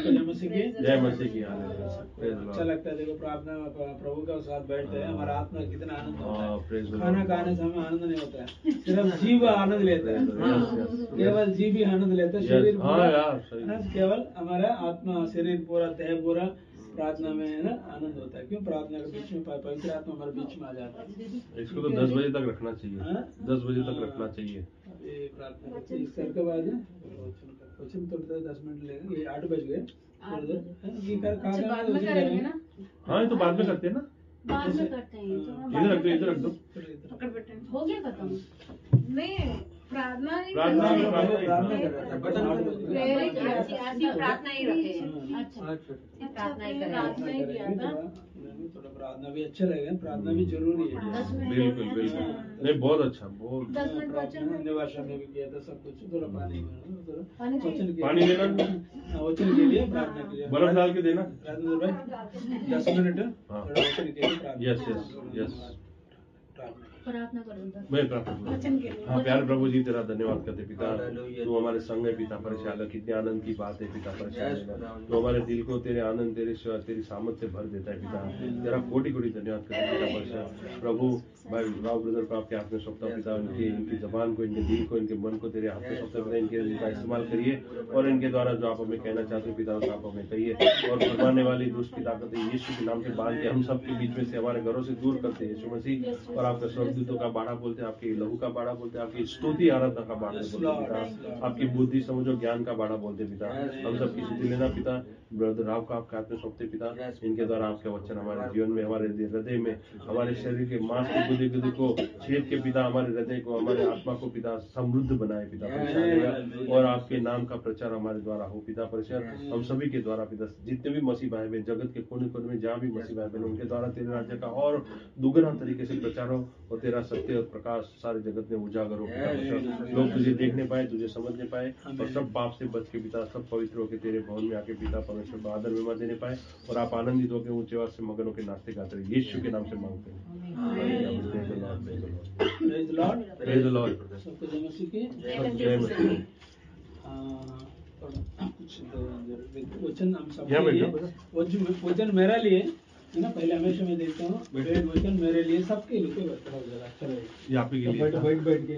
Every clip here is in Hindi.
जय मसीह की। जय मसीह की। हालेलुया। अच्छा लगता है देखो प्रार्थना प्रभु के साथ बैठते हैं, हमारा आत्मा कितना आनंद होता है। Praise the Lord. खाना खाने से हमें आनंद नहीं होता है, सिर्फ जीव आनंद लेता है। केवल जीव ही आनंद लेता है, शरीर पूरा केवल हमारा आत्मा शरीर पूरा देह पूरा प्रार्थना में है ना आनंद होता है। क्यों? प्रार्थना के बीच में पवित्र आत्मा हमारे बीच में आ जाता है। इसको तो 10 बजे तक रखना चाहिए। 10 बजे तक रखना चाहिए। अभी प्रार्थना करते हैं, इस कर के बाद वचन थोड़ा 10 मिनट लगेंगे। ये 8 बज गए, थोड़ी देर बाद में करेंगे ना। हाँ, ये तो बाद में करते हैं ना, बाद में करते हैं। इधर रख दो, इधर रख दो। पकड़ बटन हो गया खत्म। नहीं प्रार्थना नहीं प्रार्थना करते। प्रार्थना कर रहा था, बटन प्रार्थना ही रखे। अच्छा प्रार्थना ही प्रार्थना ही किया था। थोड़ा प्रार्थना भी अच्छा लगेगा, प्रार्थना भी जरूरी है। 10 मिनट बिल्कुल बिल्कुल, नहीं बहुत अच्छा, बहुत 10 मिनट वचन अन्य भाषा में भी किया था सब कुछ। थोड़ा पानी थोड़ा पानी वचन के पानी लेना, वचन के लिए प्रार्थना के लिए बर्फ डाल के देना। राजेंद्र भाई 10 मिनट थोड़ा वचन के लिए प्रार्थना। यस यस यस, प्रार्थना करो। मैं प्रार्थना वचन के लिए। हाँ, प्यारे प्रभु जी तेरा धन्यवाद करते पिता, तू हमारे संग है पिता परिचालक। कितने आनंद की बात है पिता परिचालक, तो हमारे दिल को तेरे आनंद तेरे तेरी सामर्थ से भर देता है पिता। तेरा कोटि कोटि धन्यवाद करते पिता परिचालक। प्रभु भाई राव ब्रदर को आपके हाथ में सौंपता हूं पिता, इनकी जबान को, इनके दिल को, इनके मन को तेरे हाथ में सौंपता पिता। इनका इस्तेमाल करिए और इनके द्वारा जो आप हमें कहना चाहते हो पिता आप हमें कहिए। और फरमाने वाली दुष्ट की ताकत यीशु के नाम से बांध के हम सबके बीच में से हमारे घरों से दूर करते हैं यीशु मसीह। और आपके स्वर्गदूतों का बाड़ा बोलते हैं, आपके लहू का बाड़ा बोलते हैं, आपकी स्तुति आराधना का बाड़ा बोलते हैं पिता, आपकी बुद्धि समझ और ज्ञान का बाड़ा बोलते हैं पिता। हम सबकी स्तुति लेना पिता। ब्रदर राव का आपके हाथ में सौंपते पिता, इनके द्वारा आपके वचन हमारे जीवन में, हमारे हृदय में, हमारे शरीर के मांस की बुद्धि बुद्धि को छेद के पिता, हमारे हृदय को, हमारे आत्मा को पिता समृद्ध बनाए पिता परिचालक। और आपके नाम का प्रचार हमारे द्वारा हो पिता परिचालक। हम सभी के द्वारा पिता, जितने भी मसीह भाई बहन जगत के कोने कोने में जहाँ भी मसीह भाई बहन, उनके द्वारा तेरे राज्य का और दुगना तरीके से प्रचार हो और तेरा सत्य और प्रकाश सारे जगत में उजागर हो पिता परिचालक। लोग तुझे देखने पाए, तुझे समझने पाए और सब पाप से बच के पिता, सब पवित्र होकर तेरे भवन में आके पिता परमेश्वर को आदर महिमा देने पाए और आप आनंदित होकर ऊंचे आवाज से मगन होकर नाचते गाते रहे। यीशु के नाम से मांगते हैं। Praise the Lord. Praise the Lord. सबको जय मसीह की। जय मसीह। कुछ वचन हम सब यहाँ के लिए, बैठो। वचन मेरे लिए है ना, पहले हमेशा मैं देखता हूँ वचन मेरे लिए सबके लिए अच्छा लगेगा। ये आप ही के लिए था। बैठ के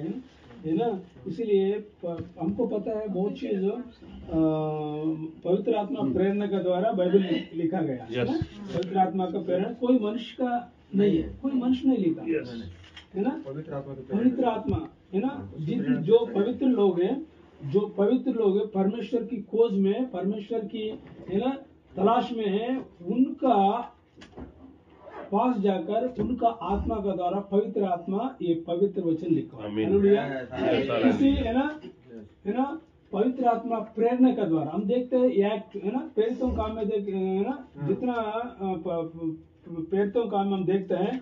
है ना, इसीलिए हमको पता है बहुत चीज पवित्र आत्मा प्रेरणा के द्वारा बाइबल लिखा गया है ना। पवित्र आत्मा का प्रेरणा कोई मनुष्य का नहीं है, कोई मनुष्य नहीं लिखा है ना। पवित्र आत्मा है ना, जो पवित्र लोग हैं, जो पवित्र लोग हैं, परमेश्वर की खोज में, परमेश्वर की है ना तलाश में है, उनका पास जाकर उनका आत्मा का द्वारा पवित्र आत्मा ये पवित्र वचन लिखा है। इसी है ना पवित्र आत्मा प्रेरणा का द्वारा हम देखते हैं एक्ट है ना, प्रेरितों काम में देख है ना, जितना प्रेरितों काम में हम देखते हैं,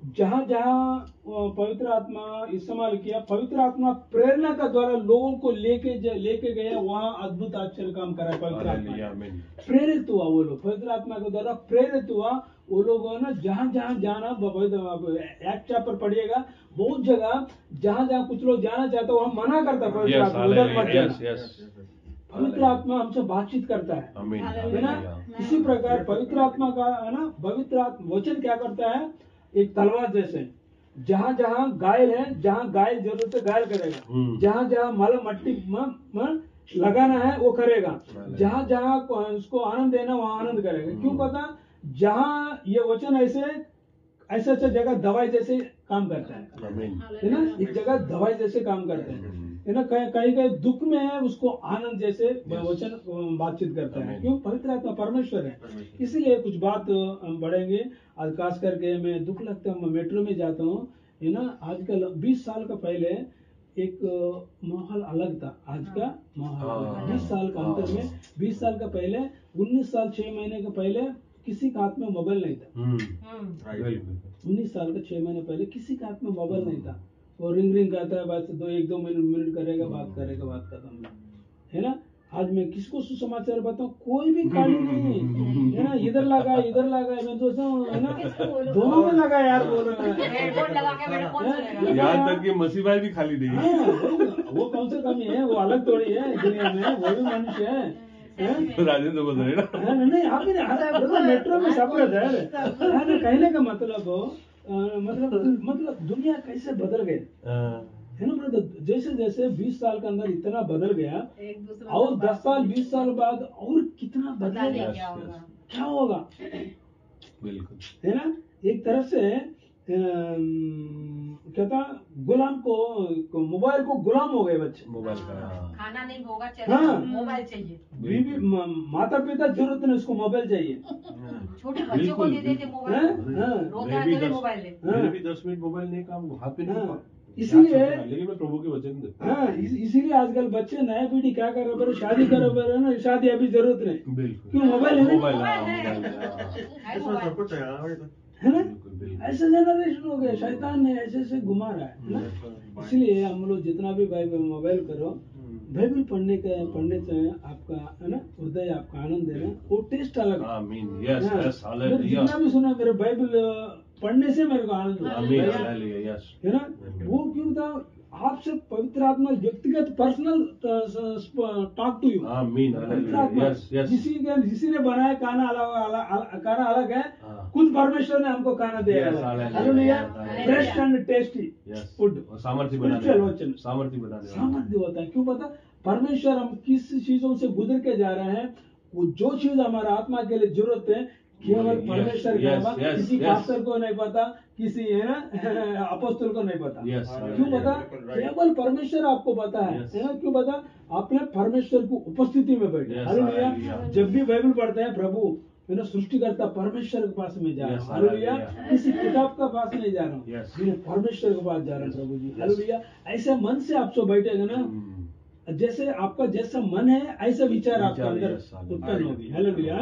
जहाँ जहाँ पवित्र आत्मा इस्तेमाल किया, पवित्र आत्मा प्रेरणा का द्वारा लोगों को लेके गया, वहाँ अद्भुत आश्चर्य काम करा। पवित्र आत्मा प्रेरित हुआ, वो लोग पवित्र आत्मा के द्वारा प्रेरित हुआ। वो लोगों ने जहाँ जहाँ जाना, एक्ट चैप्टर पढ़िएगा, बहुत जगह जहाँ जहाँ कुछ लोग जाना चाहते वहाँ मना करता पवित्र आत्मा, उधर मत जाना। पवित्र आत्मा हमसे बातचीत करता है ना। इसी प्रकार पवित्र आत्मा का है ना, पवित्र आत्मा वचन क्या करता है, एक तलवार जैसे, जहाँ जहाँ घायल है, जहाँ घायल जरूरत है घायल करेगा, जहाँ जहाँ मल मट्टी लगाना है वो करेगा, जहाँ जहाँ उसको आनंद देना वहाँ आनंद करेगा। क्यों पता, जहाँ ये वचन ऐसे जगह दवाई जैसे काम करता है ना, एक जगह दवाई जैसे काम करता है ना। कहीं कहीं दुख में है, उसको आनंद जैसे वचन बातचीत करता है। क्यों, पवित्र आत्मा परमेश्वर है। इसीलिए कुछ बात हम बढ़ेंगे आज, खास करके मैं दुख लगता है, मैं मेट्रो में जाता हूँ है ना। आजकल 20 साल का पहले एक माहौल अलग था, आज का माहौल 20 साल का अंतर में। 20 साल का पहले, 19 साल 6 महीने का पहले किसी का हाथ में मोबाइल नहीं था। 19 साल का 6 महीने पहले किसी का हाथ में मोबाइल नहीं था। वो रिंग करता है, बस 1-2 मिनट करेगा, बात खत्म है ना। आज मैं किसको सुसमाचार बताऊं, कोई भी खाली नहीं है ना। इधर लगा मैं तो है ना, दोनों में लगा यार, बोल रहा है। यहाँ तक कि मसीह भाई भी खाली नहीं है। वो कौन सा कमी है, वो अलग थोड़ी है दुनिया में, वो भी मनुष्य है राजेंद्र बोल रहे ना नहीं आप ही नहीं मेट्रो में सब रहता है कहने का मतलब दुनिया कैसे बदल गई है ना ब्रदर। जैसे जैसे 20 साल के अंदर इतना बदल गया और 10 साल 20 साल बाद और कितना बदलेगा, क्या होगा, बिल्कुल है ना। एक तरफ से कहता गुलाम को मोबाइल को गुलाम हो गए बच्चे, मोबाइल का खाना नहीं होगा हाँ। मोबाइल चाहिए, बीवी माता पिता जरूरत नहीं, उसको मोबाइल चाहिए। छोटे बच्चों को दे देते मोबाइल, रोता है तो मोबाइल दे। मेरे भी 10 मिनट मोबाइल नहीं काम हाथ पे नहीं पा, इसीलिए लेकिन मैं प्रभु के वचन दे। इसीलिए आजकल बच्चे नया पीढ़ी क्या कर रहे हैं, शादी करो पर है ना, शादी अभी जरूरत नहीं, बिल्कुल क्यों मोबाइल है, मोबाइल है ना। ऐसा जनरेशन हो गया, शैतान ने ऐसे ऐसे घुमा रहा है ना। इसलिए हम लोग जितना भी मोबाइल करो, बाइबल पढ़ने से आपका है ना हृदय आपका आनंद है ना, वो टेस्ट अलग है। आमीन, यस यस, हालेलुया। जितना भी सुना मेरे बाइबल पढ़ने से मेरे को आनंद हुआ, आमीन, हालेलुया, यस, है ना। वो क्यों था, आपसे पवित्र आत्मा व्यक्तिगत पर्सनल टॉक टू यू। आमीन, हालेलुया, यस यस। जिसी ने बनाया खाना अलग है, खुद परमेश्वर ने हमको खाना दिया है, hallelujah. Fresh and tasty food, सामर्थ्य वचन सामर्थ्य होता है। क्यों पता, परमेश्वर हम किस चीजों से गुजर के जा रहे हैं, वो जो चीज हमारा आत्मा के लिए जरूरत है केवल परमेश्वर के अलावा किसी पास्टर को नहीं पता, किसी है ना अपोस्तल को नहीं पता। क्यों पता, केवल परमेश्वर आपको पता है ना। क्यों पता, आपने परमेश्वर की उपस्थिति में बैठे, हालेलुया। जब भी बाइबल पढ़ते हैं, प्रभु है ना सृष्टिकर्ता परमेश्वर के पास में जा रहा हूँ, हालेलुया। किसी किताब का पास नहीं जा रहा हूँ, परमेश्वर के पास जा रहा हूँ, प्रभु जी, हालेलुया। ऐसे मन से आप सब बैठेगा ना, जैसे आपका जैसा मन है ऐसा विचार आपके अंदर उत्पन्न होगी, हालेलुया,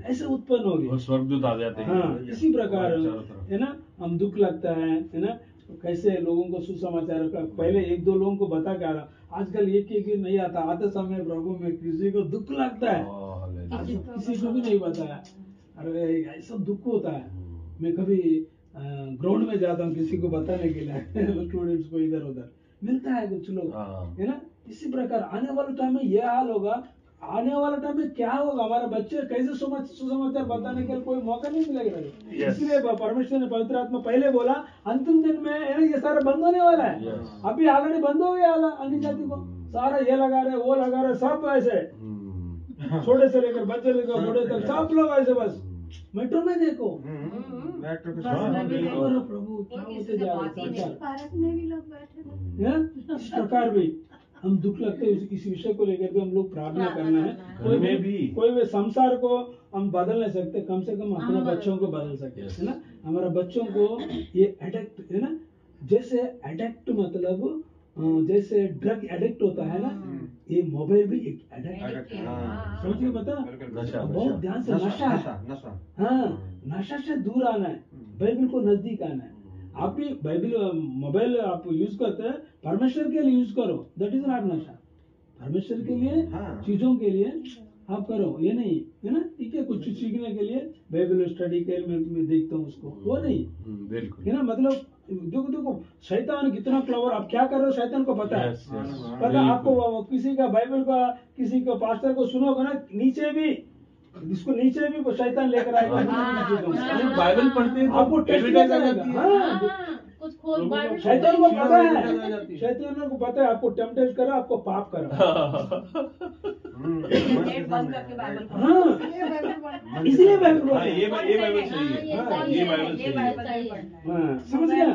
ऐसे उत्पन्न होगी, स्वर्गदूत आ जाते हैं। हाँ, इसी प्रकार है ना। हम दुख लगता है ना, कैसे लोगों को सुसमाचार का पहले 1-2 लोगों को बता के आ रहा, आजकल एक नहीं आता, आते समय प्रभु में किसी को दुख लगता है, किसी को भी नहीं बताया। अरे ऐसा दुख होता है। मैं कभी ग्राउंड में जाता हूँ किसी को बताने के लिए स्टूडेंट्स को इधर उधर मिलता है कुछ लोग, है ना। इसी प्रकार आने वाले टाइम में यह हाल होगा, आने वाला टाइम में क्या होगा, हमारे बच्चे कैसे सुसमाचार बताने के लिए कोई मौका नहीं मिलेगा। इसलिए परमेश्वर ने पवित्र आत्मा पहले बोला अंतिम दिन में ये सारा बंद होने वाला है। अभी ऑलरेडी बंद हो गया अन्य जाति को, सारा ये लगा रहे वो लगा रहे, सब ऐसे छोटे से लेकर बच्चे लेकर बूढ़े तक सब लोग ऐसे, बस मेट्रो में देखो प्रभु क्या होते जा रहे, पार्क में भी लोग बैठे हैं। इस प्रकार भी हम दुख लगते हैं। इस विषय को लेकर भी हम लोग प्रार्थना करना है। कोई भी संसार को हम बदल नहीं सकते, कम से कम अपने बच्चों को बदल सकते है ना। हमारे बच्चों को ये एडिक्ट है ना, जैसे एडिक्ट मतलब जैसे ड्रग एडिक्ट होता है ना, ये मोबाइल भी एक एडिक्ट है, समझिए, बता बहुत ध्यान से, नशा, हाँ, नशा से दूर आना है, बाइबल को नजदीक आना है। आप भी बाइबल मोबाइल आप यूज करते हैं, परमेश्वर के लिए यूज करो, दैट इज नॉट नशा। परमेश्वर के लिए चीजों के लिए आप करो, ये नहीं है ना, ठीक है। कुछ सीखने के लिए बाइबल स्टडी के लिए मैं देखता हूँ उसको, वो नहीं है ना। मतलब देखो शैतान कितना क्लेवर, आप क्या कर रहे हो शैतान को पता है, पता आपको। किसी का बाइबल का किसी को पास्टर को सुनोगे ना, नीचे भी इसको नीचे भी शैतान लेकर आएगा। बाइबल पढ़ते हैं आपको टेस्ट कुछ खोज बाइबल, शैतान को पता है, शैतान को पता है आपको टेम्पटेट करा, आपको पाप करा, बंद करके बाइबल हाँ, इसलिए बाइबल ये बाइबल सही है, ये बाइबल सही है, समझ गया।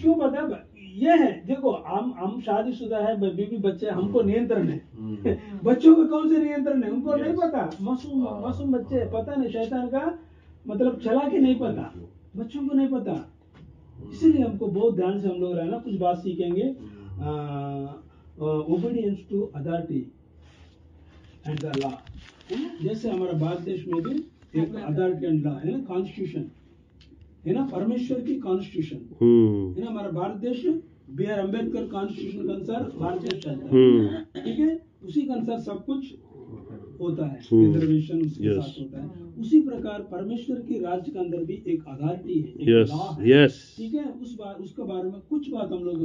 क्यों पता, ये है देखो, हम शादीशुदा है, बीवी बच्चे, हमको नियंत्रण है। बच्चों को कौन से नियंत्रण है, उनको नहीं पता, मासूम बच्चे, पता नहीं शैतान का मतलब चला के नहीं पता, बच्चों को नहीं पता। इसीलिए हमको बहुत ध्यान से हम लोग रहना, कुछ बात सीखेंगे। Obedience to authority and the law, जैसे हमारा भारत देश में भी एक अथॉरिटी एंड लॉ है ना, कॉन्स्टिट्यूशन है ना, परमेश्वर की कॉन्स्टिट्यूशन है ना। हमारा भारत देश B.R. अम्बेडकर कॉन्स्टिट्यूशन के अनुसार भारत देश चलता है, ठीक है। उसी के अनुसार सब कुछ होता है, रिजर्वेशन उसके साथ होता है। उसी प्रकार परमेश्वर की राज्य के अंदर भी एक अथॉरिटी है, एक लॉ है, ठीक है। उसके बारे में कुछ बात हम लोग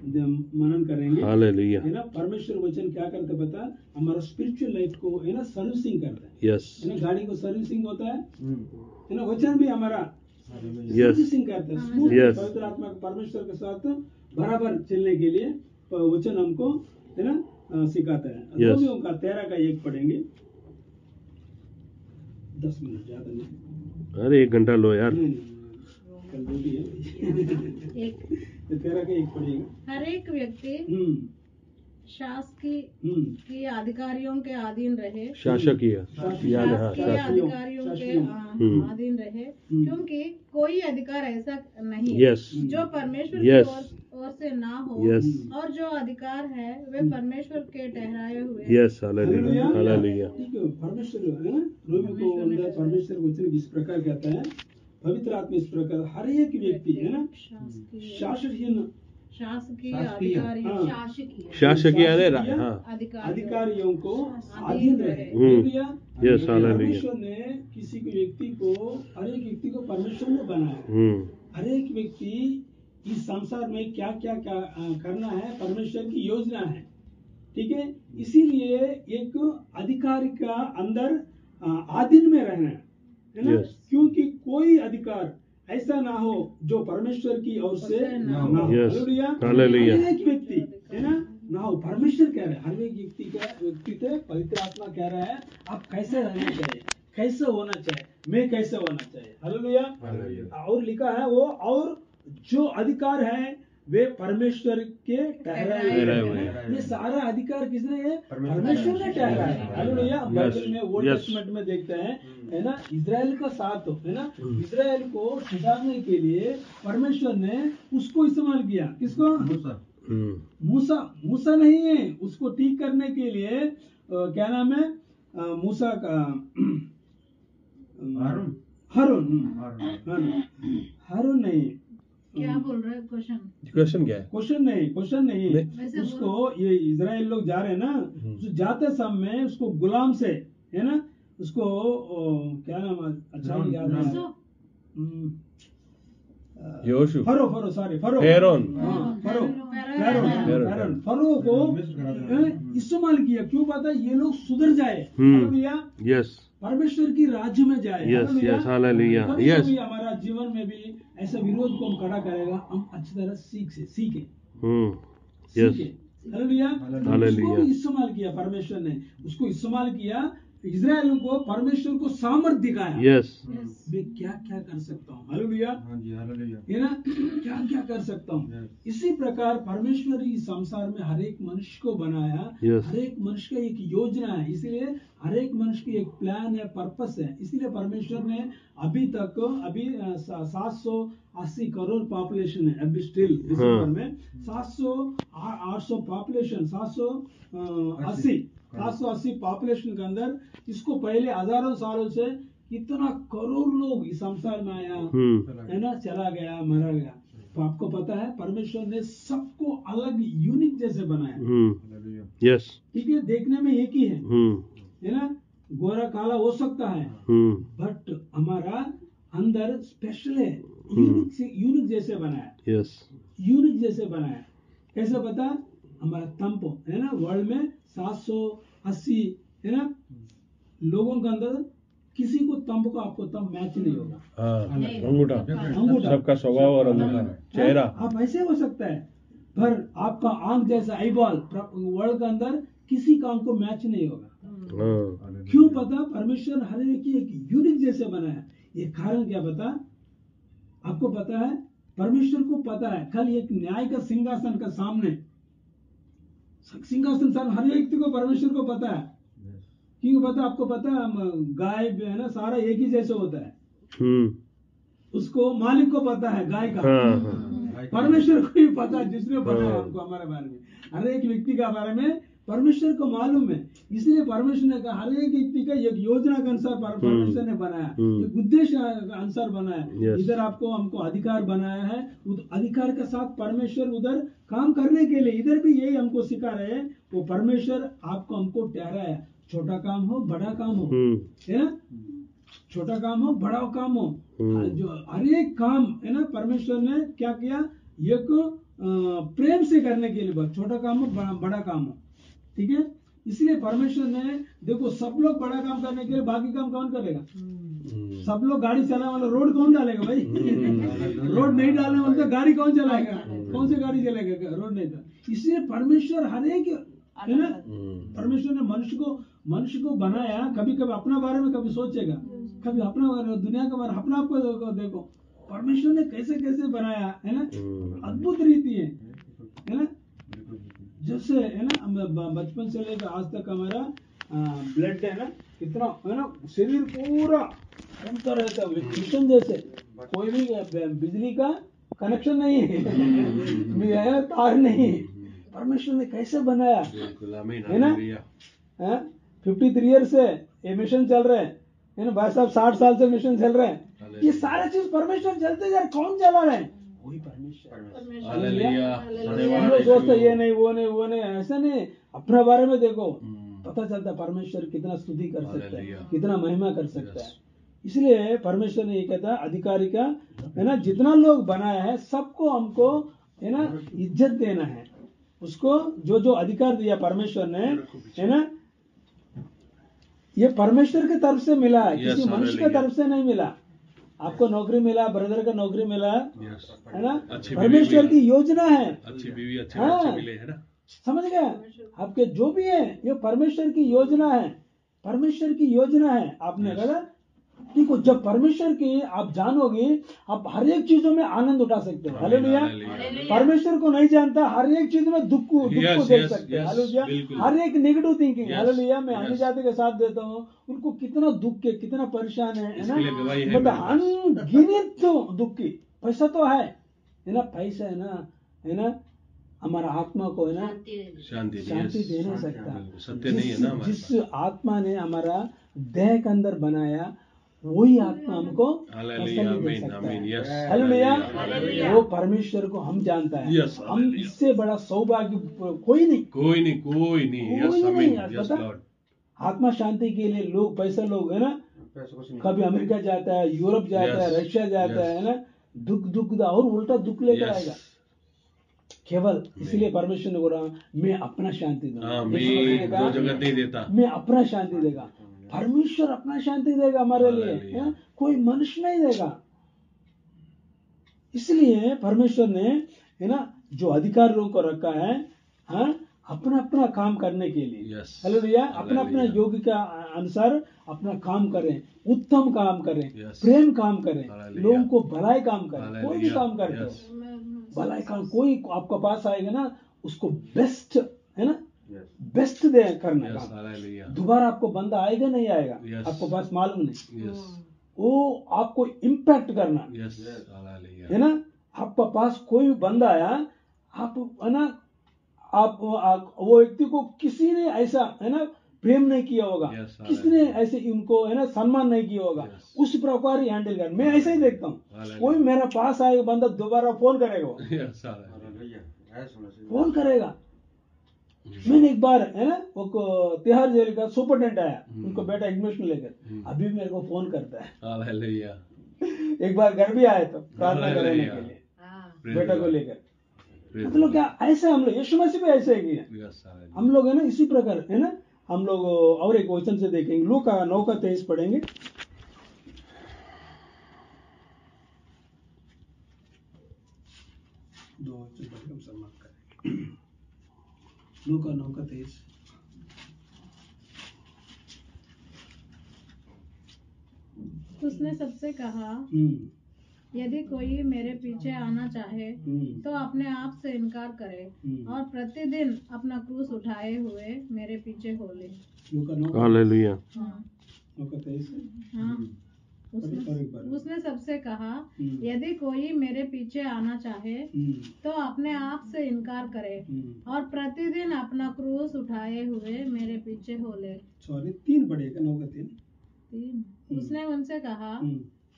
मनन करेंगे, हालेलुया, है ना। परमेश्वर वचन क्या करते पता, हमारा स्पिरिचुअल लाइफ को है ना सर्विसिंग करता है, यस, है ना। गाड़ी को सर्विसिंग होता है ना, वचन भी हमारा यस, सर्विसिंग करता है स्मूथ। Yes. पवित्र आत्मा के परमेश्वर के साथ बराबर चलने के लिए वचन हमको है ना सिखाता है। Yes. रोमियों का 13 का 1 पढ़ेंगे, 10 मिनट ज्यादा नहीं। अरे 1 घंटा लो यार। नहीं, कल ड्यूटी है। 13 का 1 पढ़िएगा। हर एक व्यक्ति शासकीय अधिकारियों के अधीन रहे, शासकीय शासकीय अधिकारियों के अधीन रहे, क्योंकि कोई अधिकार ऐसा नहीं यस, जो परमेश्वर Yes. की ओर से ना हो, Yes. और जो अधिकार है वे परमेश्वर के ठहराए हुए यस, हालेलुया, हालेलुया, ठीक है। परमेश्वर है ना, रोमी को अंदर परमेश्वर वचन इस प्रकार कहता है, पवित्र आत्मा इस प्रकार हर एक व्यक्ति है ना शासकीय अधिकारियों शासकीय हाँ, अधिकारियों को अधीन रहे। यस, हालेलुया, परमेश्वर ने किसी को व्यक्ति को, हर एक व्यक्ति को परमेश्वर ने बनाया। हर एक व्यक्ति इस संसार में क्या क्या करना है, परमेश्वर की योजना है, ठीक है। इसीलिए एक अधिकारी का अंदर अधीन में रहना है ना। Yes. क्योंकि कोई अधिकार ऐसा ना हो जो परमेश्वर की ओर से ना हो। Yes. हालेलुया, हालेलुया, हर एक व्यक्ति है ना हो। परमेश्वर कह रहा है, हर एक व्यक्ति से पवित्र आत्मा कह रहा है, आप कैसे रहना चाहिए, कैसे होना चाहिए, मैं कैसे होना चाहिए। हालेलुया। और लिखा है वो, और जो अधिकार है वे परमेश्वर के ठहराए हुए हैं। ये सारा अधिकार किसने है, परमेश्वर ने ठहराया है। हालेलुया। बाइबल में ओल्ड टेस्टमेंट में देखते हैं, है ना, इजराइल का साथ है ना, इजराइल को सुधारने के लिए परमेश्वर ने उसको इस्तेमाल किया। किसको, मूसा नहीं है, उसको ठीक करने के लिए क्या नाम है, मूसा का हारून नहीं। क्या बोल रहे हैं, क्वेश्चन क्या है? क्वेश्चन नहीं। उसको ये इजराइल लोग जा रहे हैं ना, जाते समय उसको गुलाम से है ना, उसको क्या नाम अच्छा याद है, योशु, फरो को इस्तेमाल किया। क्यों पता, ये लोग सुधर जाए, यस, परमेश्वर की राज्य में जाए। Yes, yes, hallelujah, yes. हमारा जीवन में भी ऐसा विरोध को हम खड़ा करेगा, हम अच्छी तरह सीखे। Yes, hallelujah. हालेलुया। उसको भी इस्तेमाल किया परमेश्वर ने, उसको इस्तेमाल किया। इजराइल को परमेश्वर को सामर्थ दिखाया। यस, मैं क्या क्या कर सकता हूँ। हालेलुया, है ना, क्या क्या कर सकता हूँ। इसी प्रकार परमेश्वर इस संसार में हर एक मनुष्य को बनाया। हर एक मनुष्य का एक योजना है, इसलिए हर एक मनुष्य की एक प्लान है, पर्पस है। इसलिए परमेश्वर ने अभी 780 करोड़ पॉपुलेशन है अभी स्टिल दिसंबर में, 700-800 पॉपुलेशन, 780 पॉपुलेशन के अंदर इसको पहले हजारों सालों से कितना करोड़ लोग इस संसार में आया है ना, चला गया, मरा गया। तो आपको पता है परमेश्वर ने सबको अलग यूनिक जैसे बनाया। यस, ठीक है, देखने में एक ही है ना, गोरा काला हो सकता है, बट हमारा अंदर स्पेशल है, यूनिक जैसे बनाया। यस, यूनिक जैसे बनाया। कैसे पता, हमारा तंप है ना, वर्ल्ड में 780 है ना लोगों के अंदर किसी को तंप को आपको तंप मैच नहीं होगा। अंगूठा, सबका स्वभाव और अंगूठा, चेहरा आप ऐसे हो सकता है, पर आपका आंख जैसा आईबॉल वर्ल्ड के अंदर किसी का आंख को मैच नहीं होगा। क्यों पता, परमेश्वर हर एक यूनिक जैसे बनाया। ये कारण क्या पता, आपको पता है, परमेश्वर को पता है कल एक न्याय का सिंहासन का सामने, सिंहासन हर व्यक्ति को परमेश्वर को पता है। क्यों पता, आपको पता है गाय है ना, सारा एक ही जैसे होता है। उसको मालिक को पता है गाय का, परमेश्वर को भी पता है, जिसने बताया हमको हमारे बारे में, हर एक व्यक्ति का बारे में परमेश्वर को मालूम है। इसलिए परमेश्वर ने कहा हर एक व्यक्ति का एक योजना के अनुसार परमेश्वर ने बनाया, एक उद्देश्य के अनुसार बनाया। इधर आपको हमको अधिकार बनाया है, अधिकार के साथ परमेश्वर उधर काम करने के लिए, इधर भी यही हमको सिखा रहे हैं। वो परमेश्वर आपको हमको ठहराया, छोटा काम हो बड़ा काम हो, है ना, छोटा काम हो बड़ा काम हो, जो हर एक काम है ना, परमेश्वर ने क्या किया, एक प्रेम से करने के लिए, छोटा काम हो बड़ा काम हो, ठीक है। इसलिए परमेश्वर ने देखो, सब लोग बड़ा काम करने के लिए, बाकी काम कौन करेगा? सब लोग गाड़ी चलाने वाला रोड कौन डालेगा भाई? रोड नहीं डालने वाला तो गाड़ी कौन चलाएगा? कौन से गाड़ी चलाएगा? रोड नहीं था। इसलिए परमेश्वर हर एक, है ना, परमेश्वर ने मनुष्य को बनाया। कभी कभी अपना बारे में कभी सोचेगा, कभी अपना बारे, दुनिया के बारे, अपना आपको देखो परमेश्वर ने कैसे कैसे बनाया, है ना, अद्भुत रीति है ना। जैसे है ना, बचपन से लेकर आज तक हमारा ब्लड है ना, कितना है ना, शरीर पूरा घूमता रहता है मिशन जैसे। कोई भी बिजली का कनेक्शन नहीं है, तार नहीं। परमेश्वर ने कैसे बनाया, है ना। 53 ईयर से ये मिशन चल रहे हैं, है ना भाई साहब, 60 साल से मिशन चल रहे हैं। ये सारे चीज परमेश्वर चलते जा रहे, कौन चला रहे हैं? वही परमेश्वर। हम लोग सोचते ये नहीं वो नहीं, ऐसा नहीं। अपने बारे में देखो, पता चलता है परमेश्वर कितना स्तुति कर सकता है, कितना महिमा कर सकता है। इसलिए परमेश्वर ने ये कहता है अधिकारी का, है ना, जितना लोग बनाया है सबको हमको, है ना, इज्जत देना है। उसको जो जो अधिकार दिया परमेश्वर ने, है ना, ये परमेश्वर की तरफ से मिला है, किसी मनुष्य की तरफ से नहीं मिला। आपको नौकरी मिला, ब्रदर का नौकरी मिला, है ना, परमेश्वर की योजना है। अच्छी बीवी, अच्छे मिले, है ना, समझ गए? आपके जो भी है ये परमेश्वर की योजना है, परमेश्वर की योजना है। आपने कहा देखो, जब परमेश्वर की आप जानोगे, आप हर एक चीजों में आनंद उठा सकते हो। हालेलुया। परमेश्वर को नहीं जानता, हर एक चीज में दुख को देख सकते हैं। हालेलुया। हर एक नेगेटिव थिंकिंग, हालेलुया। मैं अन्य जाति का साथ देता हूँ, उनको कितना दुख है, कितना परेशान है ना, मतलब अनगिनत दुखी। पैसा तो है ना, पैसा है ना, हमारा आत्मा को, है ना, शांति दे नहीं सकता। सत्य नहीं है ना, जिस आत्मा ने हमारा देह के अंदर बनाया, वही आत्मा हमको तसल्ली दे सकता है। हालेलुया। वो परमेश्वर को हम जानता है। हम इससे बड़ा सौभाग्य कोई नहीं। आत्मा शांति के लिए लोग, पैसा लोग, है ना, कभी अमेरिका जाता है, यूरोप जाता है, रशिया जाता है ना, दुख और उल्टा दुख लेकर आएगा केवल। इसलिए परमेश्वर ने बोला मैं अपना शांति दूंगा, मैं अपना शांति देगा। परमेश्वर अपना शांति देगा हमारे लिए, कोई मनुष्य नहीं देगा। इसलिए परमेश्वर ने, है ना, जो अधिकार लोगों को रखा है, अपना अपना काम करने के लिए। हालेलुया। अपना अपना योग्य के अनुसार अपना काम करें, उत्तम काम करें, प्रेम काम करें, लोगों को भलाई काम करें। कोई भी काम करते हो भलाई काम, कोई आपका पास आएगा ना, उसको बेस्ट, है ना, बेस्ट दे करना काम। दोबारा आपको बंदा आएगा नहीं आएगा, आपको पास मालूम नहीं, वो आपको इम्पैक्ट करना, है ना। आपका पास कोई भी बंदा आया, आप, है ना, आप वो व्यक्ति को किसी ने ऐसा, है ना, प्रेम नहीं किया होगा, किसी ने ऐसे उनको, है ना, सम्मान नहीं किया होगा, उस प्रकार ही हैंडल कर। मैं ऐसा ही देखता हूँ, कोई मेरा पास आएगा बंदा, दोबारा फोन करेगा, फोन करेगा। मैंने एक बार, है ना, वो तिहाड़ जेल का सुपरटेंडेंट आया, उनको बेटा एडमिशन लेकर, अभी मेरे को फोन करता है। एक बार घर भी आए तो प्रार्थना करने के लिए बेटा को लेकर। मतलब क्या, ऐसे हम लोग यीशु मसीह भी ऐसे किए हम लोग, है ना, इसी प्रकार, है ना, हम लोग और एक वचन से देखेंगे, लूका 9:23 पढ़ेंगे। लूका 9:23। उसने सबसे कहा, यदि कोई मेरे पीछे आना चाहे तो अपने आप से इनकार करे और प्रतिदिन अपना क्रूस उठाए हुए मेरे पीछे हो ले। हालेलुया। उसने सबसे कहा, यदि कोई मेरे पीछे आना चाहे तो अपने आप से इनकार करे और प्रतिदिन अपना क्रूस उठाए हुए मेरे पीछे हो ले। 3 पढ़ेगा, 9:3। उसने उनसे कहा,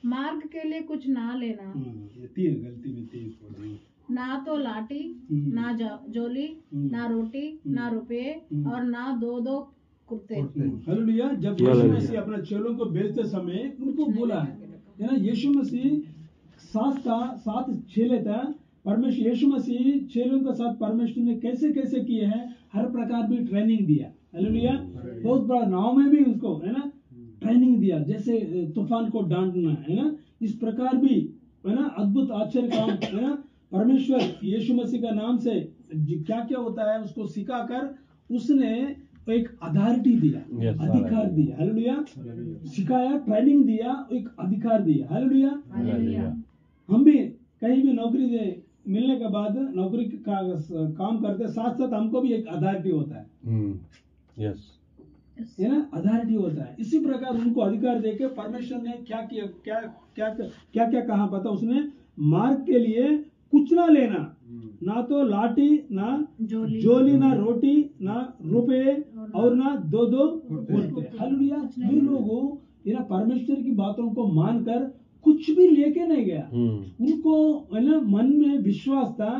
मार्ग के लिए कुछ ना लेना, ये 3 गलती में 3 ना तो लाठी, ना जोली, ना रोटी, ना रुपये और ना 2 कुर्ते। हालेलुया। जब यीशु मसीह अपने चेलों को भेजते समय उनको बोला है ना, यीशु मसीह 7 चेले था, परमेश्वर यीशु मसीह चेलों के साथ परमेश्वर ने कैसे कैसे किए हैं, हर प्रकार भी ट्रेनिंग दिया। हालेलुया। बहुत बड़ा नाव में भी उसको है ना ट्रेनिंग दिया, जैसे तूफान को डांटना है ना, इस प्रकार भी है ना अद्भुत आश्चर्य काम है ना परमेश्वर यीशु मसीह का नाम से क्या क्या होता है उसको सिखाकर उसने एक अथॉरिटी दिया, अधिकार दिया। हालेलुया। सिखाया, ट्रेनिंग दिया, एक अधिकार दिया। हालेलुया। हम भी कहीं भी नौकरी मिलने के बाद नौकरी का काम करते साथ साथ हमको भी एक अथॉरिटी होता है। है ना, अथॉरिटी होता है। इसी प्रकार उनको अधिकार देके परमेश्वर ने क्या किया, क्या क्या क्या क्या कहा पता, उसने मार्ग के लिए कुछ ना लेना, ना तो लाठी, ना जोली, ना रोटी, ना रुपए और ना दो बोलते। हालेलुया। वे लोगों ना परमेश्वर की बातों को मानकर कुछ भी लेके नहीं गया। उनको है ना मन में विश्वास था,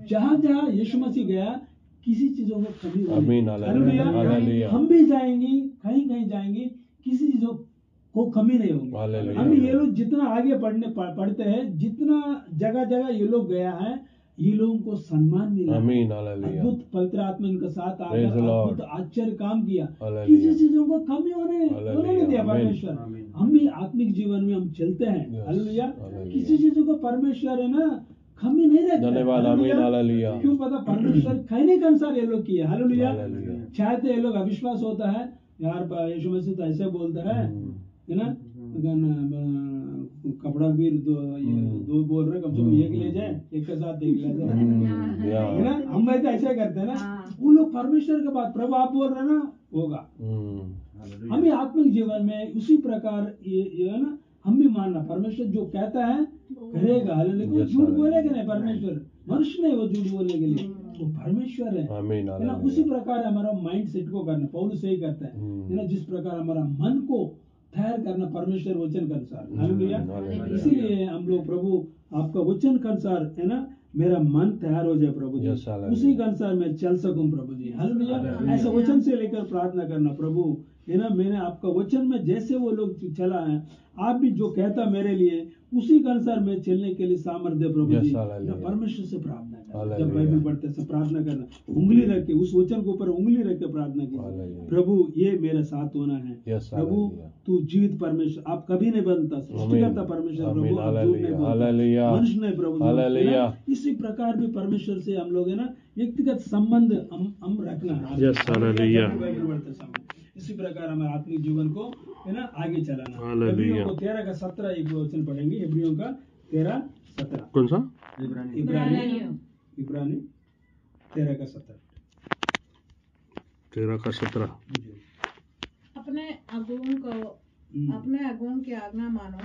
जहां जहां यीशु मसीह गया किसी चीजों में कमी नहीं। हम भी जाएंगे, कहीं कहीं जाएंगे, किसी चीजों को कमी नहीं होगी। हम ये लोग जितना आगे पढ़ते हैं, जितना जगह जगह ये लोग गया है, ये लोगों को सम्मान मिला। अद्भुत पवित्र आत्मा इनके साथ आकर अद्भुत आश्चर्य काम किया, किसी चीजों को कमी होने नहीं दिया परमेश्वर। हम भी आत्मिक जीवन में हम चलते हैं। हालेलुया। किसी चीजों को परमेश्वर है ना कमी नहीं रखता। क्यों पता, परमेश्वर कहने के अनुसार ये लोग किए। हालेलुया। चाहते ये लोग अविश्वास होता है, यार यीशु मसीह तो ऐसे बोलता है ना, कपड़ा भी दो बोल रहे, कम से कम एक ले जाए, एक के साथ एक ले जाए, है ना। हम तो ऐसे करते हैं ना। वो लोग परमेश्वर के बात, प्रभु आप बोल रहे ना होगा। हम आत्मिक जीवन में उसी प्रकार ये है ना, हम भी मानना परमेश्वर जो कहता है करेगा। लेकिन वो झूठ बोलेगा नहीं, परमेश्वर मनुष्य नहीं वो झूठ बोलने के लिए, वो परमेश्वर है ना। उसी प्रकार हमारा माइंड सेट को करना पौलुस सही करता है ना, जिस प्रकार हमारा मन को तैयार करना परमेश्वर वचन के अनुसार। हालेलुया। इसीलिए हम लोग प्रभु आपका वचन के अनुसार है ना, मेरा मन तैयार हो जाए प्रभु जी, उसी के अनुसार मैं चल सकूं प्रभु जी। हालेलुया। ऐसा वचन से लेकर प्रार्थना करना प्रभु है ना, मैंने आपका वचन में जैसे वो लोग चला है, आप भी जो कहता मेरे लिए उसी के अनुसार मैं चलने के लिए सामर्थ्य प्रभु जी। परमेश्वर से प्रार्थना करना, जब बाइबल पढ़ते से प्रार्थना करना, उंगली रख के उस वचन के ऊपर उंगली रख के प्रार्थना कीजिए, प्रभु ये मेरे साथ होना है। प्रभु तू जीवित परमेश्वर, आप कभी नहीं बदलता, सृष्टिकर्ता परमेश्वर प्रभु, आप झूठ नहीं बोलता, मनुष्य नहीं प्रभु। इसी प्रकार भी परमेश्वर से हम लोग है ना व्यक्तिगत संबंध हम रखना। इसी प्रकार हमारे आत्मिक जीवन को है ना आगे चलाना। इब्रियों को 13:17 एक वचन पढ़ेंगे। इब्रियों का 13:17 कौन सा? इब्रानी 13:17 13:17 अपने अगुओं की आज्ञा मानो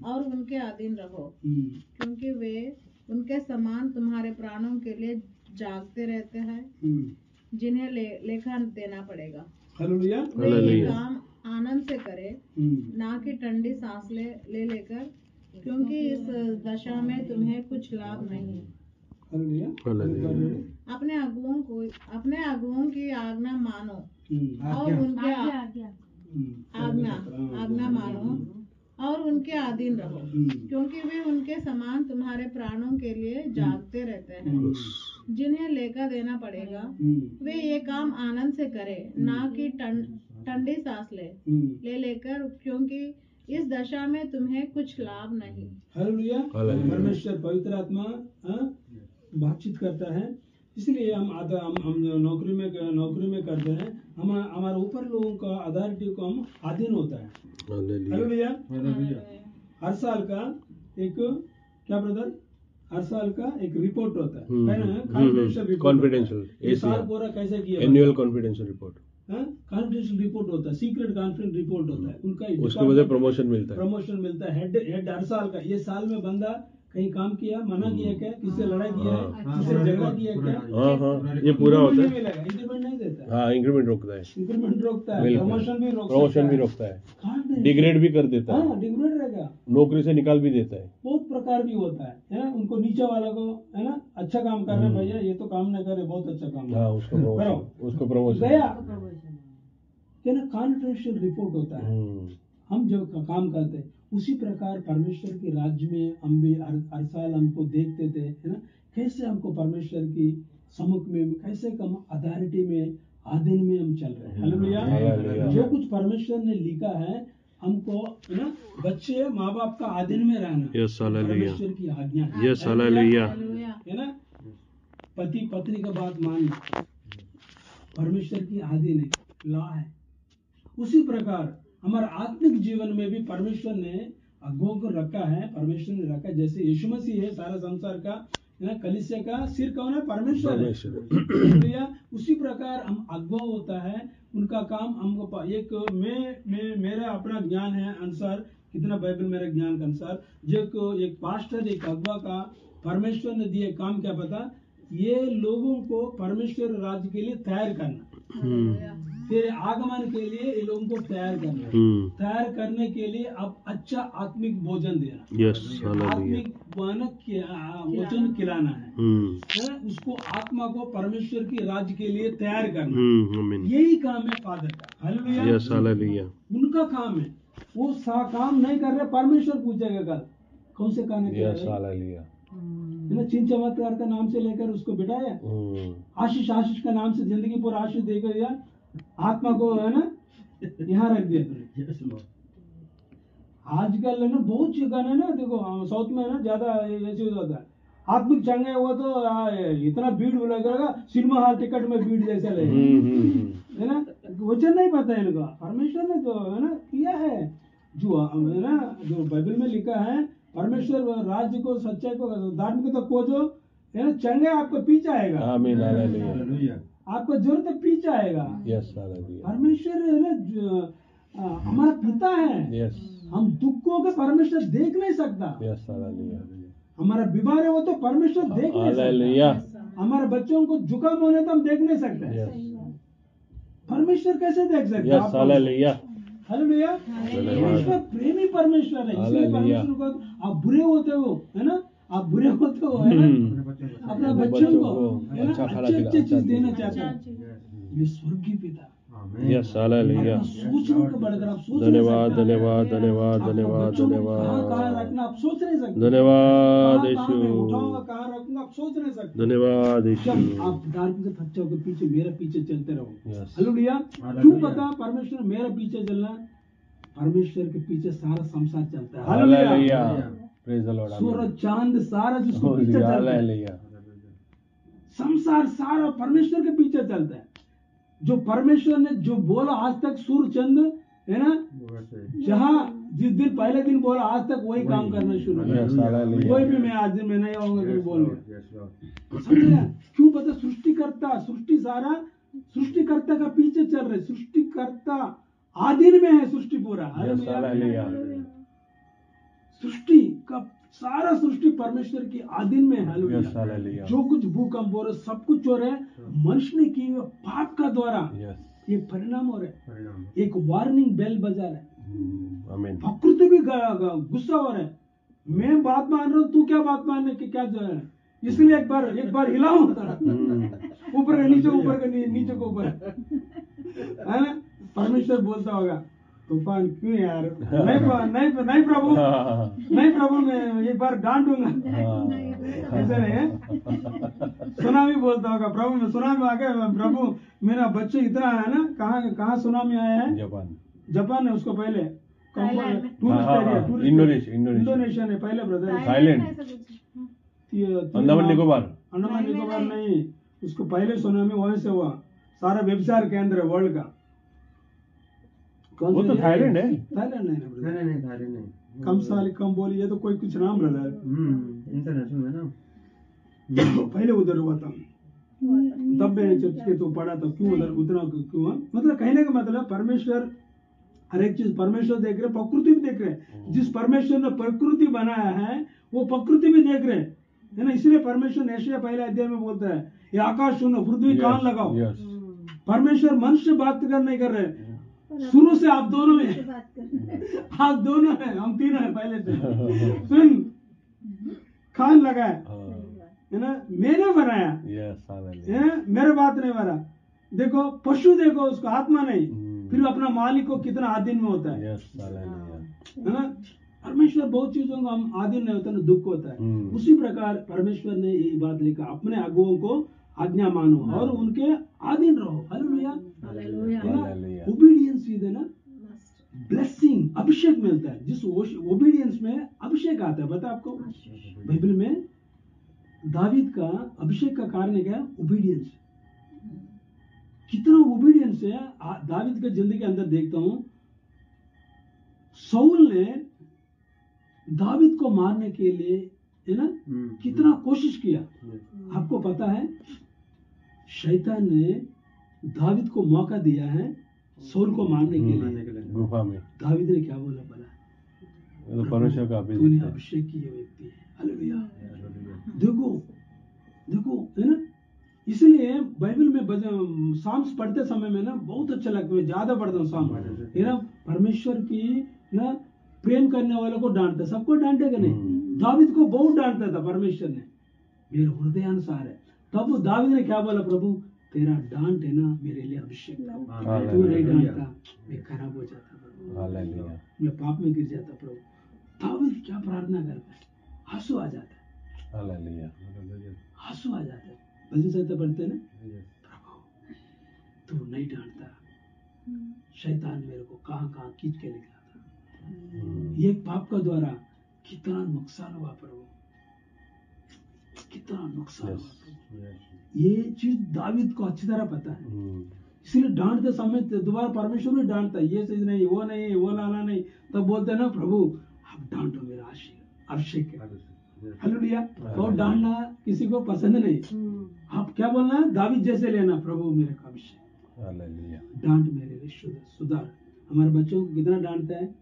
और उनके अधीन रहो, क्योंकि वे उनके समान तुम्हारे प्राणों के लिए जागते रहते हैं, जिन्हें लेखा देना पड़ेगा। वे ये काम आनंद से करे, ना कि ठंडी सांस ले लेकर, क्योंकि इस दशा में तुम्हें कुछ लाभ नहीं। अपने अगुओं की आज्ञा मानो और उनके आज्ञा मानो और उनके अधीन रहो, क्योंकि वे उनके समान तुम्हारे प्राणों के लिए जागते रहते हैं, जिन्हें लेखा देना पड़ेगा। वे ये काम आनंद से करें, ना कि ठंडी सांस ले लेकर, क्योंकि इस दशा में तुम्हें कुछ लाभ नहीं। हालेलुया। परमेश्वर पवित्र आत्मा बातचीत करता है, इसलिए हम नौकरी में करते हैं, हमारे ऊपर लोगों का अथॉरिटी को हम अधीन होता है। हालेलुया। हर साल का एक क्या ब्रदर, हर साल का एक रिपोर्ट होता है, कॉन्फिडेंशियल। ये साल पूरा कैसे किया, annual confidential report, confidential report होता है, सीक्रेट कॉन्फिडेंस रिपोर्ट होता है उनका। उसके वजह प्रमोशन मिलता है। हेड हर साल का, ये साल में बंदा कहीं काम किया, मना किया क्या, किससे लड़ाई किया है, किससे झगड़ा किया क्या, ये पूरा होता है। इंक्रीमेंट नहीं देता। हाँ, इंक्रीमेंट रोकता है, प्रमोशन भी रोकता है, डिग्रेड भी कर देता है, डिग्रेड रहेगा, नौकरी से निकाल भी देता है। बहुत प्रकार भी होता है ना। उनको नीचे वाला को है ना अच्छा काम कर रहे, भैया ये तो काम न करे, बहुत अच्छा काम है, उसको प्रमोशन गया ना। कॉन्फिडेंशियल रिपोर्ट होता है, हम जब काम करते हैं उसी प्रकार परमेश्वर के राज्य में हम भी हर साल हमको देखते थे है ना, कैसे हमको परमेश्वर की सम्मुख में कैसे कम अथॉरिटी में आधीन में हम चल रहे हैं। हालेलुया। जो कुछ परमेश्वर ने लिखा है हमको ना बच्चे माँ बाप का आधीन में रहना, परमेश्वर की आज्ञा है ना। पति पत्नी का बात मानना परमेश्वर की आधीन है, लॉ है। उसी प्रकार हमारे आत्मिक जीवन में भी परमेश्वर ने अगुओं को रखा है, परमेश्वर ने रखा। जैसे यीशु मसीह है सारा संसार का कलीसिया का सिर कौन है? परमेश्वर है। उसी प्रकार हम अगुआ होता है, उनका काम हमको एक मेरा अपना ज्ञान है अनुसार, कितना बाइबल मेरे ज्ञान के अनुसार, जो एक पास्टर एक अगुआ का परमेश्वर ने दिए काम क्या पता, ये लोगों को परमेश्वर राज्य के लिए तैयार करना, तेरे आगमन के लिए ये लोगों को तैयार करना, तैयार करने के लिए अब अच्छा आत्मिक भोजन देना, आत्मिक वचन खिलाना है, उसको आत्मा को परमेश्वर की राज्य के लिए तैयार करना। यही काम है फादर का। हालेलुया। उनका काम है, वो काम नहीं कर रहे, परमेश्वर पूछेगा कल कौन से काम है ना। चिन चमत्कार का नाम से लेकर उसको बिठाया, आशीष का नाम से जिंदगी पर आशीष देकर दिया, आत्मा को है ना यहाँ रख दिया। आजकल है ना बहुत जगह है ना, देखो साउथ में है ना ज्यादा ऐसे होता है, आत्मिक चंगा हुआ तो इतना भीड़ लगेगा, सिनेमा हॉल टिकट में भीड़ जैसे लगेगा, है ना। वचन नहीं पता है इनका, परमेश्वर ने तो है ना किया है, जो है ना जो बाइबल में लिखा है, परमेश्वर राज्य को सच्चाई को धार्मिकता को जो है ना चंगे आपको पीछे आएगा। आमीन, हालेलुया। आपको जरूरत पीछे आएगा। परमेश्वर है ना हमारा पिता है। हम दुखों के परमेश्वर देख नहीं सकता। हमारा बीमार है वो तो परमेश्वर देख नहीं सकता। हमारे बच्चों को जुकाम होने तो हम देख नहीं सकते। परमेश्वर कैसे देख सकते? हालेलुया। परमेश्वर प्रेमी परमेश्वर है, इसलिए परमेश्वर को आप बुरे होते हो है ना, आप बुरे होते हो है ना, अपने बच्चों को है ना अच्छी चीज देना चाहते हैं। ये स्वर्गीय पिता सोचने को बढ़कर आप सोच धन्यवाद धन्यवाद धन्यवाद धन्यवाद धन्यवाद कहाँ रखना आप सोच नहीं सकते। धन्यवाद उठाऊंगा कहाँ रखूंगा आप सोच नहीं सकते। धन्यवाद। आप धार्मिक सच्चाई के पीछे मेरे पीछे चलते रहो। हालेलुया। क्यों पता परमेश्वर मेरे पीछे चलना, परमेश्वर के पीछे सारा संसार चलता है। हालेलुया। सूरज चांद सारा जिसको पीछे चलता है, संसार सारा परमेश्वर के पीछे चलता है। जो परमेश्वर ने जो बोला आज तक सूर्य चंद है ना, जहाँ जिस दिन पहले दिन बोला आज तक वही काम करना शुरू किया। कोई भी मैं आज दिन में नहीं आऊंगा कोई बोलने, समझे? क्यों पता सृष्टिकर्ता सारा सृष्टिकर्ता का पीछे चल रहे, सृष्टिकर्ता आधीन में है सृष्टि पूरा। सृष्टि का सारा सृष्टि परमेश्वर की आधीन में है। जो कुछ भूकंप हो रहे सब कुछ हो रहे मनुष्य ने किए हुए पाप का द्वारा ये परिणाम हो रहे। एक वार्निंग बेल बजा रहे, प्रकृति भी गुस्सा हो रहा है। मैं बात मान रहा हूँ, तू क्या बात मानने की क्या जो है, इसलिए एक बार हिलाओ ऊपर का नीचे, ऊपर का नीचे को ऊपर, है ना। परमेश्वर बोलता होगा तूफान क्यों यार, नहीं प्रभु मैं एक बार डांट दूंगा, ऐसा नहीं है। सुनामी बोलता होगा प्रभु मैं सुनामी आ गया, प्रभु मेरा बच्चे इतना है ना, कहाँ सुनामी आया है? जापान है, उसको पहले इंडोनेशिया ने पहले ब्रदर, थाईलैंड, अंडमान निकोबार नहीं, उसको पहले सुनामी वहीं से हुआ। सारा व्यवसाय केंद्र है वर्ल्ड का। वो तो थाईलैंड है। थाईलैंड नहीं थाईलैंड नहीं, कम साल कम बोली, ये तो कोई कुछ नाम ब्रदर इंटरनेशनल है ना। पहले उधर हुआ था, तब मैंने चर्च के तो पढ़ा था। क्यों उधर उतना क्यों, मतलब कहने का मतलब परमेश्वर हर एक चीज परमेश्वर देख रहे, प्रकृति भी देख रहे। जिस परमेश्वर ने प्रकृति बनाया है वो प्रकृति भी देख रहे है ना। इसलिए परमेश्वर ने यशायाह पहले अध्याय में बोलता है ये आकाश सुनो, पृथ्वी कान लगाओ। परमेश्वर मनुष्य बात नहीं कर रहे, शुरू से आप दोनों में, आप दोनों हैं, हम तीनों हैं पहले से। सुन, कान लगाए है ना, मैंने बनाया मेरे बात नहीं बना। देखो पशु देखो, उसको आत्मा नहीं, फिर अपना मालिक को कितना आधीन में होता है ना। परमेश्वर बहुत चीजों का हम आधीन नहीं होता ना, दुख होता है। उसी प्रकार परमेश्वर ने यही बात लिखा, अपने अगुओं को आज्ञा मानो और उनके आधीन रहो। हालेलुया, ओबीडियंस विद ना ब्लेसिंग, अभिषेक मिलता है। जिस ओबीडियंस में अभिषेक आता है, बता आपको बाइबल में दावीद का अभिषेक का कारण क्या है? ओबीडियंस। कितना ओबीडियंस है दावीद के जिंदगी के अंदर देखता हूं। शाऊल ने दावीद को मारने के लिए है ना कितना कोशिश किया। आपको पता है शैतान ने दावीद को मौका दिया है शाऊल को मारने के लिए गुफा में। दावीद ने क्या बोला? परमेश्वर का तूने अभिषेक किए व्यक्ति है। हालेलुया। देखो देखो है ना, इसलिए बाइबल में साम्स पढ़ते समय में ना बहुत अच्छा लगता है, ज्यादा पढ़ता हूँ साम है ना। परमेश्वर की ना प्रेम करने वालों को डांटता, सबको डांटेगा नहीं। दावीद को बहुत डांटता था परमेश्वर ने, मेरे हृदयानुसार है। तब दावीद ने क्या बोला? प्रभु तेरा डांट है ना मेरे लिए अभिषेक, तू नहीं डांटता मैं खराब हो जाता प्रभु, मैं पाप में गिर जाता प्रभु। दावीद क्या प्रार्थना करता है? आंसू आ जाता है, आंसू आ जाता है। भजन संहिता पढ़ते ना, प्रभु तू नहीं डांटता, शैतान मेरे को कहां कहां खींच के निकला था। ये पाप का द्वारा कितना नुकसान हुआ प्रभु, कितना नुकसान हुआ प्रभु। ये चीज दावीद को अच्छी तरह पता है, इसलिए डांटते समय दोबारा परमेश्वर भी डांटता है, ये चीज नहीं, वो नहीं, वो लाना नहीं। तब बोलते ना प्रभु आप डांटो, मेरा अभिषेक है। हालेलुया। तो डांटना किसी को पसंद नहीं। आप क्या बोलना है? दावीद जैसे लेना, प्रभु मेरे का अभिषेक, डांट मेरे लिए सुधार। हमारे बच्चों को कितना डांटता है,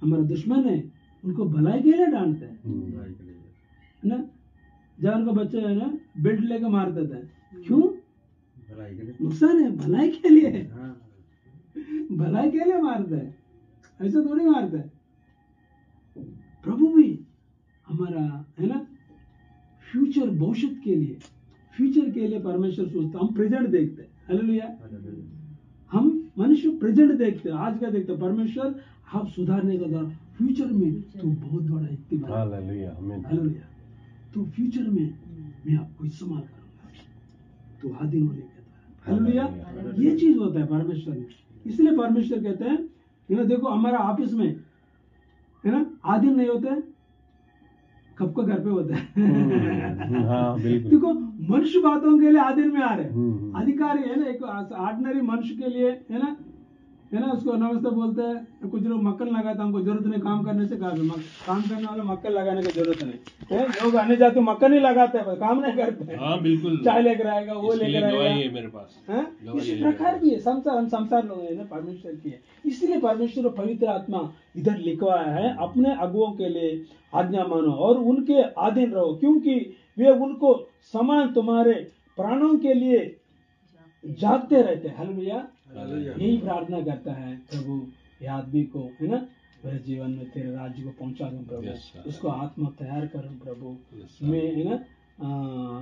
हमारा दुश्मन है उनको भलाई के लिए डांटता है ना। जब उनका बच्चा है ना बेल्ट लेके मारता था, क्यों? नुकसान है, भलाई के लिए, भलाई के लिए मारता है, ऐसा थोड़ी मारता है। प्रभु भी हमारा है ना फ्यूचर, भविष्य के लिए, फ्यूचर के लिए परमेश्वर सोचता। हम प्रेजेंट देखते हैं। हालेलुया। हम मनुष्य प्रेजेंट देखते हैं, आज का देखते हैं। परमेश्वर आप सुधारने का द्वारा फ्यूचर में तो बहुत बड़ा व्यक्ति बना। हालेलुया। तो फ्यूचर में मैं आपको इस्तेमाल करूंगा, तो आधीन होने के द्वारा। हालेलुया। ये चीज होता है परमेश्वर में। इसलिए परमेश्वर कहते हैं देखो हमारा ऑफिस में है ना आधीन नहीं होते, कब का घर पे होता है। हाँ, बिल्कुल। देखो मनुष्य बातों के लिए आधीन में आ रहे अधिकारी है ना, एक ऑर्डिनरी मनुष्य के लिए है ना उसको नमस्ते बोलते हैं। कुछ लोग मक्कल लगाते, हमको जरूरत नहीं काम करने से, काम करने वाले मक्कल लगाने की जरूरत नहीं है। लोग आने जाते मक्कल नहीं लगाते हैं, काम नहीं करते हैं। हाँ बिल्कुल, चाय लेकर आएगा, वो लेकर आएगा मेरे पास। इसी प्रकार भी है संसार लोग है ना परमेश्वर की है। इसलिए परमेश्वर पवित्र आत्मा इधर लिखवाया है, अपने अगुओं के लिए आज्ञा मानो और उनके अधीन रहो, क्योंकि वे उनको समान तुम्हारे प्राणों के लिए जागते रहते हैं। हालेलुया। यही प्रार्थना करता है प्रभु, ये आदमी को है ना मेरे जीवन में तेरे राज्य को पहुंचा दूं प्रभु, उसको आत्मा तैयार करूं प्रभु। मैं है ना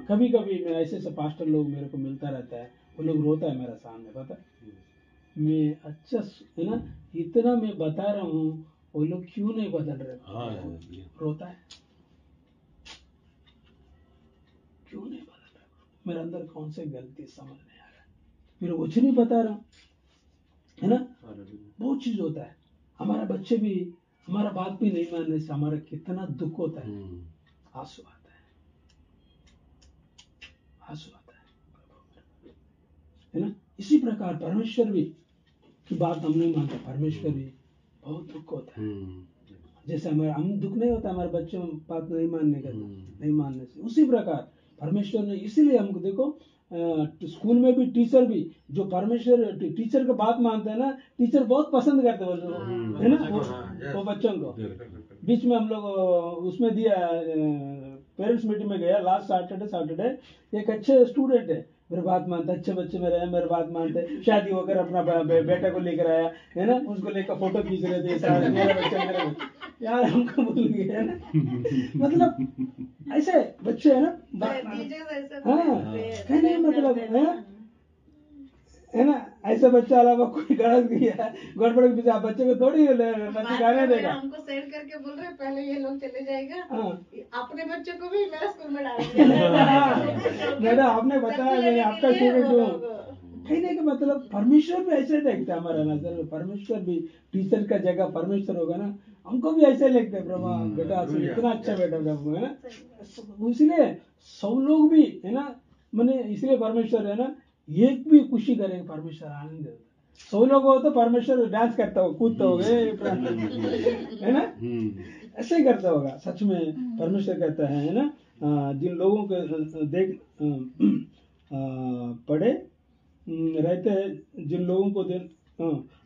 कभी कभी मैं ऐसे पास्टर लोग मेरे को मिलता रहता है, वो लोग रोता है मेरे सामने, पता मैं अच्छा है ना इतना मैं बता रहा हूँ, वो लोग क्यों नहीं बदल रहे? रोता है, क्यों नहीं बदल रहे? मेरे अंदर कौन से गलती समझ नहीं आ रहा है, मेरे कुछ नहीं बता रहा हूँ, है ना। बहुत चीज होता है। हमारा बच्चे भी हमारा बात भी नहीं मानने से हमारा कितना दुख होता है, आंसू आता है, आंसू आता है ना। इसी प्रकार परमेश्वर भी की बात हम नहीं मानते, परमेश्वर भी बहुत दुख होता है। जैसे हमारा हम दुख नहीं होता हमारे बच्चों बात नहीं मानने का, नहीं मानने से, उसी प्रकार परमेश्वर ने, इसीलिए हमको देखो स्कूल में भी टीचर भी जो परमेश्वर टीचर का बात मानते हैं ना, टीचर बहुत पसंद करते हैं है ना वो बच्चों को। बीच में हम लोग उसमें दिया पेरेंट्स मीटिंग में गया लास्ट सैटरडे, एक अच्छे स्टूडेंट है, मेरे बात मानते, अच्छे बच्चे मेरे मेरे बात मानते, शादी होकर अपना बेटा को लेकर आया है ना, उसको लेकर फोटो खींच रहे थे, सारे मेरा बच्चा यार हमको भूल गया है ना। मतलब ऐसे बच्चे है ना, हाँ कहने मतलब है है ना, ऐसा बच्चा अलावा कोई गलत किया गड़बड़ के पीछे बच्चे को थोड़ी सिखाने देगा। हमको सेंड करके बोल रहे पहले ये लोग चले जाएगा, हाँ। अपने बच्चों को भी मेरा स्कूल में डाल दिया। मैडम आपने बताया मैंने आपका स्टूडेंट हूँ, कहने का मतलब परमेश्वर भी ऐसे देखते हैं हमारा नजर में। परमेश्वर भी टीचर का जगह परमेश्वर होगा ना, हमको भी ऐसे लगते हैं प्रभु बेटा इतना अच्छा बेटा प्रभु है ना, इसलिए सब लोग भी है ना, मैंने इसलिए परमेश्वर है ना एक भी खुशी करेंगे, परमेश्वर आनंद देता है। सब लोग हो तो परमेश्वर डांस करता हो, कूदता हो है ना, ऐसे ही करता होगा। सच में परमेश्वर कहता है ना, जिन लोगों को देख पढ़े रहते हैं, जिन लोगों को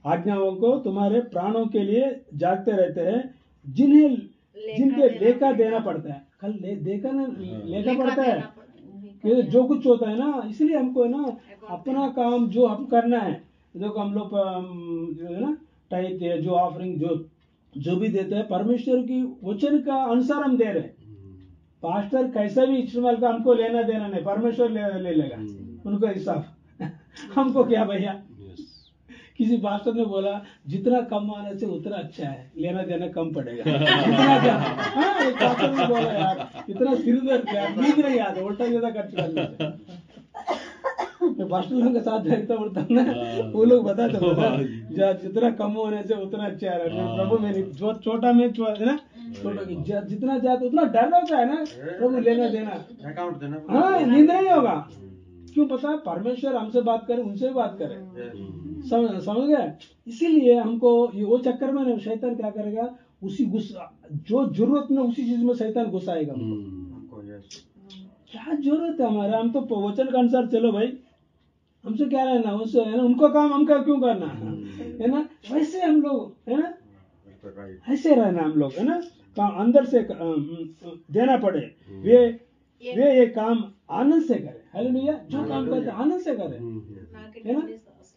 आज्ञाओं को तुम्हारे प्राणों के लिए जागते रहते हैं, जिनके लेखा देना पड़ता है। कल देखा ना, लेखा पड़ता है कि जो कुछ होता है ना, इसलिए हमको है ना अपना काम जो हम करना है, देखो हम लोग है ना टाइप है, जो ऑफरिंग जो भी देते हैं परमेश्वर की वचन का अनुसार हम दे रहे हैं। पास्टर कैसा भी इस्तेमाल का हमको लेना देना नहीं, परमेश्वर ले लेगा उनका हिसाब। हमको क्या भैया, किसी पास्टर ने बोला जितना कम आने से उतना अच्छा है, लेना देना कम पड़ेगा। इतना क्या, हाँ एक पास्टर ने बोला यार इतना सिर दर्द यार, नींद नहीं आता, उल्टा ज्यादा खर्च करने से। पास्टर के साथ जाता उड़ता ना, वो लोग बताते जितना कम होने से उतना अच्छा है। प्रभु मेरी जो छोटा में है ना, छोटा जितना जाता उतना डर रहता है ना, प्रभु लेना देना अकाउंट देना, हाँ नींद नहीं होगा। क्यों पता है, परमेश्वर हमसे बात करे, उनसे बात करे, समझ गए। इसीलिए हमको ये वो चक्कर में शैतान क्या करेगा, उसी गुस्सा जो जरूरत में उसी चीज में शैतान घुसाएगा हमको। क्या जरूरत है हमारा, हम तो वचन के अनुसार चलो भाई, हमसे क्या रहना, उससे है ना, उनको काम हमका क्यों करना है ना, वैसे हम लोग है ना, ऐसे रहना हम लोग है ना, काम अंदर से देना पड़े। वे ये काम आनंद से करें, हालेलुया, जो काम करते आनंद से करें है ना,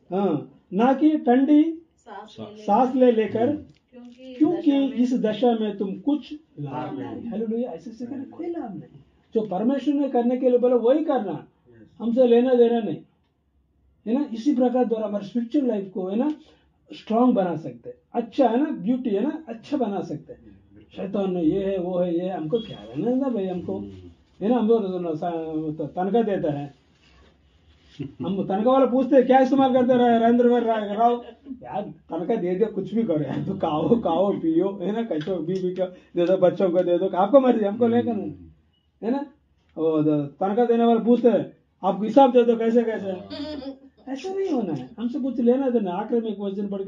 हाँ, ना कि ठंडी सांस लेकर, क्योंकि इस दशा में तुम कुछ लाभ नहीं, हालेलुया, ऐसे से करें कोई लाभ नहीं। जो परमेश्वर ने करने के लिए बोला वही करना, हमसे लेना देना नहीं है ना। इसी प्रकार द्वारा हमारे स्पिरिचुअल लाइफ को है ना स्ट्रांग बना सकते हैं, अच्छा है ना, ब्यूटी है ना, अच्छा बना सकते हैं। शैतान ने ये है वो है ये, हमको क्या रहना ना भाई, हमको है ना, हमको तनख्वाह देता है, हम तनख्वाह वाला पूछते हैं क्या इस्तेमाल करते रहे राजेंद्र राव, यार तनख्वाह दे दो कुछ भी करो यार, तो खाओ पियो है ना, कैसे बीवी को दे दो, बच्चों को दे दो, आपको मर्जी, हमको लेकर है ना। तनख्वाह देने वाले पूछते हैं आप हिसाब दे दो कैसे, ऐसा नहीं होना है, हमसे कुछ लेना देना। आखिर में एक वचन पढ़